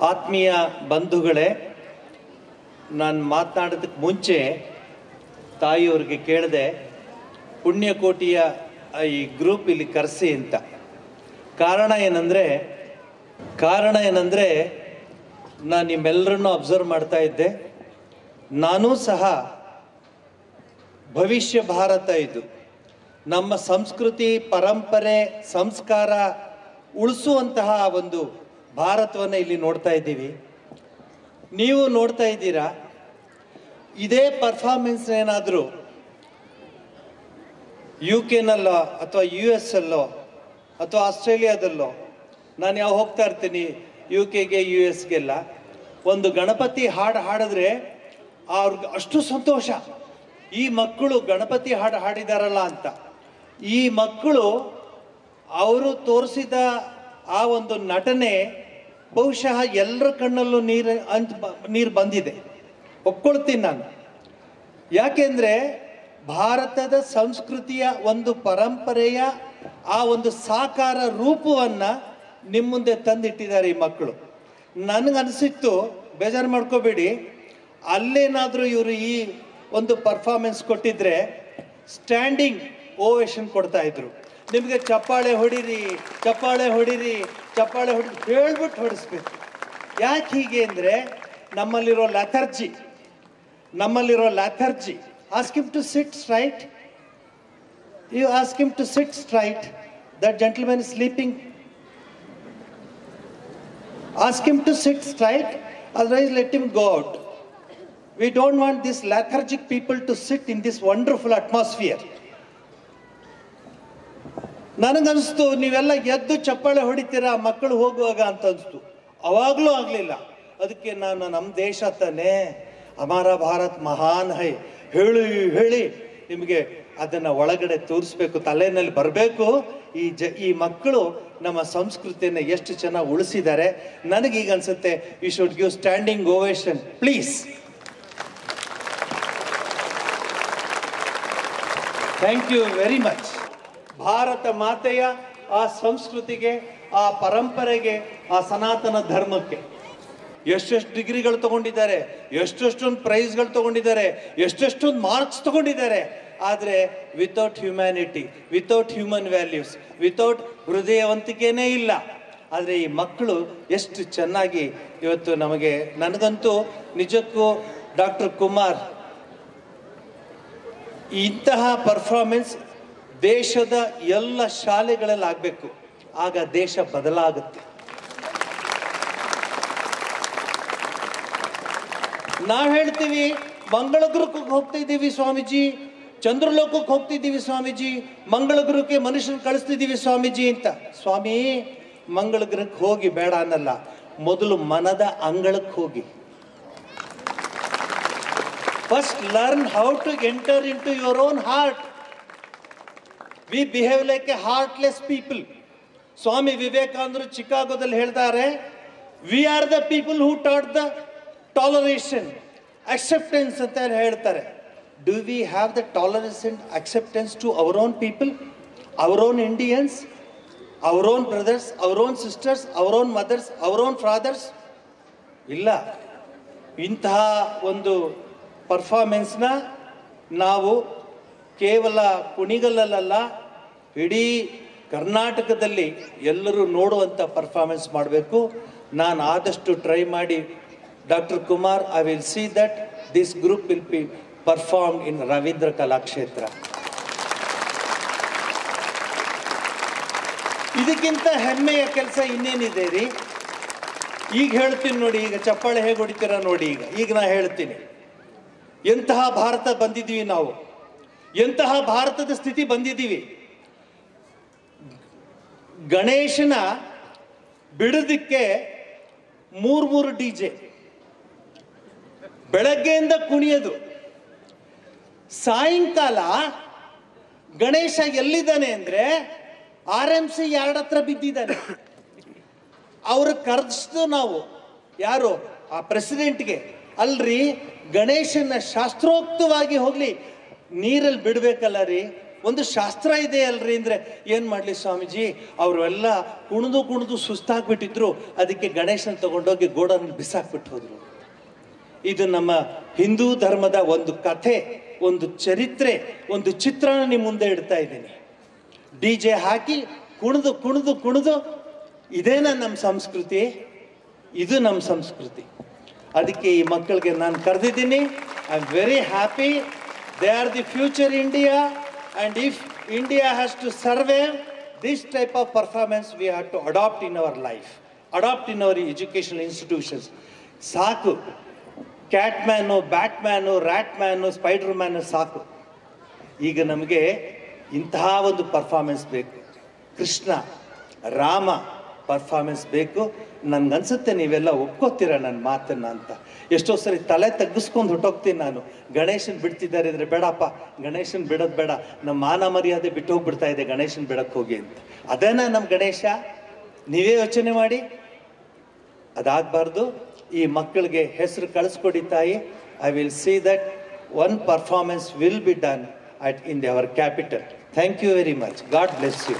ಆತ್ಮೀಯ ಬಂಧುಗಳೇ, ನಾನು ಮಾತನಾಡೋದಕ್ಕೆ ಮುಂಚೆ ತಾಯಿಯವ್ರಿಗೆ ಕೇಳಿದೆ, ಪುಣ್ಯಕೋಟಿಯ ಈ ಗ್ರೂಪ್ ಇಲ್ಲಿ ಕರೆಸಿ ಅಂತ. ಕಾರಣ ಏನಂದರೆ ನಾನು ನಿಮ್ಮೆಲ್ಲರನ್ನು ಅಬ್ಸರ್ವ್ ಮಾಡ್ತಾ ಇದ್ದೆ. ನಾನೂ ಸಹ ಭವಿಷ್ಯ ಭಾರತ, ಇದು ನಮ್ಮ ಸಂಸ್ಕೃತಿ, ಪರಂಪರೆ, ಸಂಸ್ಕಾರ ಉಳಿಸುವಂತಹ ಒಂದು ಭಾರತವನ್ನು ಇಲ್ಲಿ ನೋಡ್ತಾ ಇದ್ದೀವಿ. ನೀವು ನೋಡ್ತಾ ಇದ್ದೀರಾ. ಇದೇ ಪರ್ಫಾರ್ಮೆನ್ಸ್ ಏನಾದರೂ UK-ನಲ್ಲೋ ಅಥವಾ US-ಅಲ್ಲೋ ಅಥವಾ ಆಸ್ಟ್ರೇಲಿಯಾದಲ್ಲೋ, ನಾನು ಯಾವ ಹೋಗ್ತಾ ಇರ್ತೀನಿ UK-ಗೆ US-ಗೆಲ್ಲ, ಒಂದು ಗಣಪತಿ ಹಾಡು ಹಾಡಿದ್ರೆ ಅವ್ರಿಗೆ ಅಷ್ಟು ಸಂತೋಷ. ಈ ಮಕ್ಕಳು ಗಣಪತಿ ಹಾಡು ಹಾಡಿದಾರಲ್ಲ ಅಂತ. ಈ ಮಕ್ಕಳು ಅವರು ತೋರಿಸಿದ ಆ ಒಂದು ನಟನೆ ಬಹುಶಃ ಎಲ್ಲರ ಕಣ್ಣಲ್ಲೂ ನೀರು ಬಂದಿದೆ, ಒಪ್ಕೊಳ್ತೀನಿ ನಾನು. ಯಾಕೆಂದರೆ ಭಾರತದ ಸಂಸ್ಕೃತಿಯ ಒಂದು ಪರಂಪರೆಯ ಆ ಒಂದು ಸಾಕಾರ ರೂಪವನ್ನು ನಿಮ್ಮ ಮುಂದೆ ತಂದಿಟ್ಟಿದ್ದಾರೆ ಈ ಮಕ್ಕಳು. ನನಗನ್ಸಿತ್ತು, ಬೇಜಾರು ಮಾಡ್ಕೋಬೇಡಿ, ಅಲ್ಲೇನಾದರೂ ಇವರು ಈ ಒಂದು ಪರ್ಫಾರ್ಮೆನ್ಸ್ ಕೊಟ್ಟಿದ್ರೆ ಸ್ಟ್ಯಾಂಡಿಂಗ್ ಓವೇಷನ್ ಕೊಡ್ತಾ ಇದ್ರು. ನಿಮಗೆ ಚಪ್ಪಾಳೆ ಹೊಡಿರಿ, ಚಪ್ಪಾಳೆ ಹೊಡಿರಿ, ಚಪ್ಪಾಳೆ ಹೇಳ್ಬಿಟ್ಟು ಹೊಡಿಸ್ಬೇಕು. ಯಾಕೆ ಹೀಗೆ ಅಂದರೆ ನಮ್ಮಲ್ಲಿರೋ lethargy. Ask him to sit straight. You ask him to sit straight. That gentleman is sleeping. Ask him to sit straight, otherwise let him go out. We don't want this lethargic people to sit in this wonderful atmosphere. ನನಗನ್ನಿಸ್ತು ನೀವೆಲ್ಲ ಎದ್ದು ಚಪ್ಪಾಳೆ ಹೊಡಿತೀರಾ ಮಕ್ಕಳು ಹೋಗುವಾಗ ಅಂತ ಅನಿಸ್ತು. ಅವಾಗಲೂ ಆಗಲಿಲ್ಲ. ಅದಕ್ಕೆ ನಾನು ನಮ್ಮ ದೇಶ ತಾನೇ, ಹಮಾರ ಭಾರತ್ ಮಹಾನ್ ಹೈ ಹೇಳಿ ನಿಮಗೆ ಅದನ್ನು ಒಳಗಡೆ ತೋರಿಸ್ಬೇಕು, ತಲೆಯಲ್ಲಿ ಬರಬೇಕು. ಈ ಮಕ್ಕಳು ನಮ್ಮ ಸಂಸ್ಕೃತಿಯನ್ನು ಎಷ್ಟು ಚೆನ್ನಾಗಿ ಉಳಿಸಿದ್ದಾರೆ. ನನಗೀಗ ಅನ್ಸುತ್ತೆ we should give standing ovation please. Thank you very much. ಭಾರತ ಮಾತೆಯ ಆ ಸಂಸ್ಕೃತಿಗೆ, ಆ ಪರಂಪರೆಗೆ, ಆ ಸನಾತನ ಧರ್ಮಕ್ಕೆ ಎಷ್ಟೆಷ್ಟು ಡಿಗ್ರಿಗಳು ತಗೊಂಡಿದ್ದಾರೆ, ಎಷ್ಟೆಷ್ಟೊಂದು ಪ್ರೈಸ್ಗಳು ತಗೊಂಡಿದ್ದಾರೆ, ಎಷ್ಟೆಷ್ಟೊಂದು ಮಾರ್ಕ್ಸ್ ತಗೊಂಡಿದ್ದಾರೆ. ಆದರೆ without humanity, without human values, without ಹೃದಯವಂತಿಕೆನೇ ಇಲ್ಲ. ಆದರೆ ಈ ಮಕ್ಕಳು ಎಷ್ಟು ಚೆನ್ನಾಗಿ ಇವತ್ತು ನನಗಂತೂ ನಿಜಕ್ಕೂ ಡಾಕ್ಟರ್ ಕುಮಾರ್, ಇಂತಹ ಪರ್ಫಾರ್ಮೆನ್ಸ್ ದೇಶದ ಎಲ್ಲ ಶಾಲೆಗಳಲ್ಲಿ ಆಗಬೇಕು. ಆಗ ದೇಶ ಬದಲಾಗುತ್ತೆ. ನಾವು ಹೇಳ್ತೀವಿ ಮಂಗಳ ಗ್ರಹಕ್ಕೆ ಹೋಗ್ತಾ ಇದ್ದೀವಿ ಸ್ವಾಮೀಜಿ, ಚಂದ್ರಲೋಕಕ್ಕೆ ಹೋಗ್ತಿದ್ದೀವಿ ಸ್ವಾಮೀಜಿ, ಮಂಗಳ ಗ್ರಹಕ್ಕೆ ಮನುಷ್ಯನ ಕಳಿಸ್ತಿದ್ದೀವಿ ಸ್ವಾಮೀಜಿ ಅಂತ. ಸ್ವಾಮಿ, ಮಂಗಳ ಗ್ರಹಕ್ಕೆ ಹೋಗಿ ಬೇಡ ಅನ್ನಲ್ಲ, ಮೊದಲು ಮನದ ಅಂಗಳಕ್ಕೆ ಹೋಗಿ. First learn how to enter in to your own heart. We behave like a heartless people. Swami ವಿವೇಕಾನಂದರು ಚಿಕಾಗೋದಲ್ಲಿ ಹೇಳ್ತಾರೆ, we are the people who taught the toleration, acceptance ಅಂತ ಹೇಳ್ತಾರೆ. Do we have the tolerance and acceptance to our own people, our own Indians, our own brothers, our own sisters, our own mothers, our own fathers? ಇಲ್ಲ. ಇಂತಹ ಒಂದು ಪರ್ಫಾರ್ಮೆನ್ಸ್ನ ನಾವು ಕೇವಲ ಕುಣಿಗಲ್ಲಲ್ಲ, ಇಡೀ ಕರ್ನಾಟಕದಲ್ಲಿ ಎಲ್ಲರೂ ನೋಡುವಂಥ ಪರ್ಫಾರ್ಮೆನ್ಸ್ ಮಾಡಬೇಕು. ನಾನು ಆದಷ್ಟು ಟ್ರೈ ಮಾಡಿ doctor Kumar, I will see that this group will be performed in Ravindra Kalakshetra. ಇದಕ್ಕಿಂತ ಹೆಮ್ಮೆಯ ಕೆಲಸ ಇನ್ನೇನಿದೆ ರೀ? ಈಗ ಹೇಳ್ತೀನಿ ನೋಡಿ, ಈಗ ಚಪ್ಪಾಳೆ ಹೇಗೆ ಹೊಡಿತೀರ ನೋಡಿ. ಈಗ ನಾ ಹೇಳ್ತೀನಿ, ಎಂತಹ ಭಾರತ ಬಂದಿದ್ದೀವಿ ನಾವು, ಎಂತಹ ಭಾರತದ ಸ್ಥಿತಿ ಬಂದಿದ್ದೀವಿ. ಗಣೇಶನ ಬಿಡೋದಕ್ಕೆ ಮೂರು DJ, ಬೆಳಗ್ಗೆಯಿಂದ ಕುಣಿಯೋದು, ಸಾಯಂಕಾಲ ಗಣೇಶ ಎಲ್ಲಿದ್ದಾನೆ ಅಂದರೆ RMC ಯಾರ್ಡ್ ಹತ್ರ ಬಿದ್ದಿದ್ದಾನೆ. ಅವ್ರು ಕರೆಸಿದ್ದು ನಾವು ಯಾರು, ಆ ಪ್ರೆಸಿಡೆಂಟ್ಗೆ, ಅಲ್ರಿ ಗಣೇಶನ ಶಾಸ್ತ್ರೋಕ್ತವಾಗಿ ಹೋಗ್ಲಿ, ನೀರಲ್ಲಿ ಬಿಡಬೇಕಲ್ಲ ರೀ, ಒಂದು ಶಾಸ್ತ್ರ ಇದೆ ಅಲ್ರಿ ಅಂದರೆ ಏನು ಮಾಡಲಿ ಸ್ವಾಮೀಜಿ, ಅವರು ಎಲ್ಲ ಕುಣಿದು ಸುಸ್ತಾಗ್ಬಿಟ್ಟಿದ್ರು, ಅದಕ್ಕೆ ಗಣೇಶನ ತಗೊಂಡೋಗಿ ಗೋಡನಲ್ಲಿ ಬಿಸಾಕ್ಬಿಟ್ಟು ಹೋದರು. ಇದು ನಮ್ಮ ಹಿಂದೂ ಧರ್ಮದ ಒಂದು ಕಥೆ, ಒಂದು ಚರಿತ್ರೆ, ಒಂದು ಚಿತ್ರಣ ನಿಮ್ಮ ಮುಂದೆ ಇಡ್ತಾ ಇದ್ದೀನಿ. DJ ಹಾಕಿ ಕುಣಿದು ಇದೇನಾ ನಮ್ಮ ಸಂಸ್ಕೃತಿ? ಇದು ನಮ್ಮ ಸಂಸ್ಕೃತಿ. ಅದಕ್ಕೆ ಈ ಮಕ್ಕಳಿಗೆ ನಾನು ಕರೆದಿದ್ದೀನಿ. I am very happy. They are the future India. And if India has to survive, this type of performance we have to adopt in our life, adopt in our educational institutions. ಸಾಕು, ಕ್ಯಾಟ್ಮ್ಯಾನು, Batman, ರ್ಯಾಟ್ಮ್ಯಾನು, ಸ್ಪೈಡರ್ಮ್ಯಾನು ಸಾಕು. ಈಗ ನಮಗೆ ಇಂತಹ ಒಂದು performance ಬೇಕು. Krishna, Rama performance ಬೇಕು. ನನಗನ್ಸುತ್ತೆ ನೀವೆಲ್ಲ ಒಪ್ಕೋತೀರ ನನ್ನ ಮಾತನ್ನು ಅಂತ. ಎಷ್ಟೋ ಸರಿ ತಲೆ ತಗ್ಗಿಸ್ಕೊಂಡು ಹೊಟ್ಟೋಗ್ತೀನಿ ನಾನು. ಗಣೇಶನ್ ಬಿಡ್ತಿದ್ದಾರೆ ಅಂದರೆ ಬೇಡಪ್ಪ, ಗಣೇಶನ್ ಬಿಡೋದು ಬೇಡ, ನಮ್ಮ ಮಾನ ಮರ್ಯಾದೆ ಬಿಟ್ಟು ಹೋಗ್ಬಿಡ್ತಾ ಇದೆ, ಗಣೇಶನ್ ಬಿಡಕ್ಕೆ ಹೋಗಿ ಅಂತ. ಅದೇನಾ ನಮ್ಮ ಗಣೇಶ? ನೀವೇ ಯೋಚನೆ ಮಾಡಿ. ಅದಾಗಬಾರ್ದು. ಈ ಮಕ್ಕಳಿಗೆ ಹೆಸರು ಕಳಿಸ್ಕೊಡಿ ತಾಯಿ. I will see that one performance will be done in our capital. Thank you very much. God bless you.